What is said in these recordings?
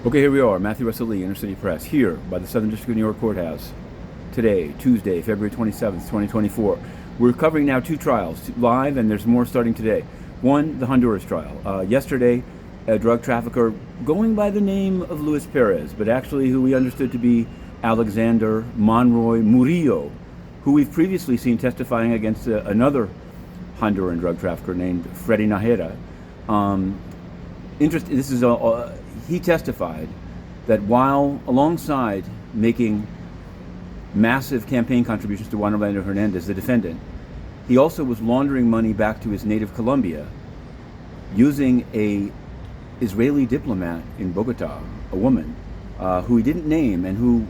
Okay, here we are, Matthew Russell Lee, Inner City Press, here by the Southern District of New York Courthouse. Today, Tuesday, February 27th, 2024. We're covering now two trials, live, and there's more starting today. One, the Honduras trial. Yesterday, a drug trafficker going by the name of Luis Perez, but actually who we understood to be Alexander Monroy-Murillo, who we've previously seen testifying against another Honduran drug trafficker named Freddy Najera. He testified that while alongside making massive campaign contributions to Juan Orlando Hernandez, the defendant, he also was laundering money back to his native Colombia using a Israeli diplomat in Bogota, a woman who he didn't name and who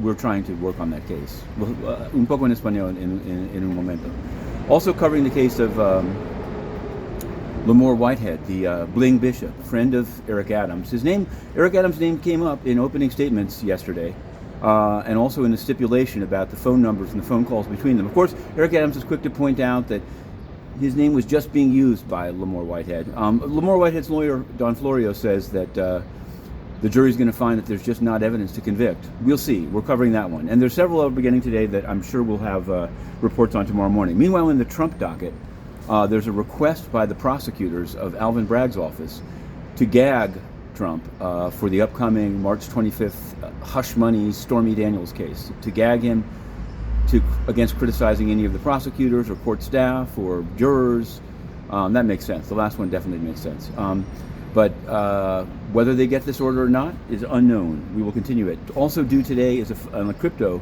we're trying to work on that case. Un poco en español en un momento. Also covering the case of Whitehead, the bling bishop, friend of Eric Adams. Eric Adams' name came up in opening statements yesterday, and also in the stipulation about the phone numbers and the phone calls between them. Of course, Eric Adams is quick to point out that his name was just being used by Lamore Whitehead. Lamore Whitehead's lawyer, Don Florio, says that the jury's going to find that there's just not evidence to convict. We'll see. We're covering that one. And there's several other beginning today that I'm sure we'll have reports on tomorrow morning. Meanwhile, in the Trump docket, there's a request by the prosecutors of Alvin Bragg's office to gag Trump for the upcoming March 25th hush money Stormy Daniels case, to gag him against criticizing any of the prosecutors or court staff or jurors. That makes sense. The last one definitely makes sense. But whether they get this order or not is unknown. We will continue it. Also due today is on the crypto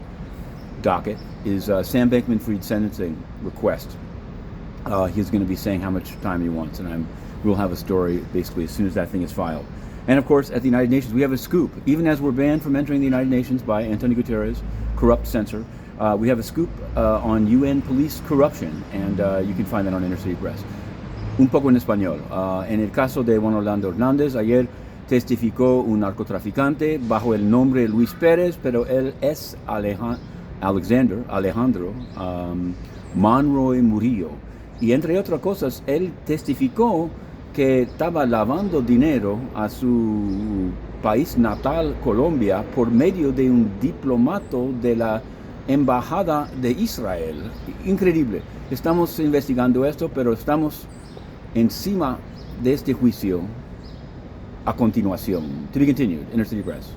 docket is Sam Bankman-Fried's sentencing request. He's going to be saying how much time he wants, and we'll have a story basically as soon as that thing is filed. And of course, at the United Nations, we have a scoop. Even as we're banned from entering the United Nations by Antonio Guterres, corrupt censor, we have a scoop on UN police corruption, and you can find that on Inner City Press. Un poco en español. En el caso de Juan Orlando Hernández, ayer testificó un narcotraficante bajo el nombre Luis Pérez, pero él es Alejandro Monroy-Murillo. Y entre otras cosas, él testificó que estaba lavando dinero a su país natal, Colombia, por medio de un diplomato de la Embajada de Israel. Increíble. Estamos investigando esto, pero estamos encima de este juicio a continuación. To be continued, Inner City Press.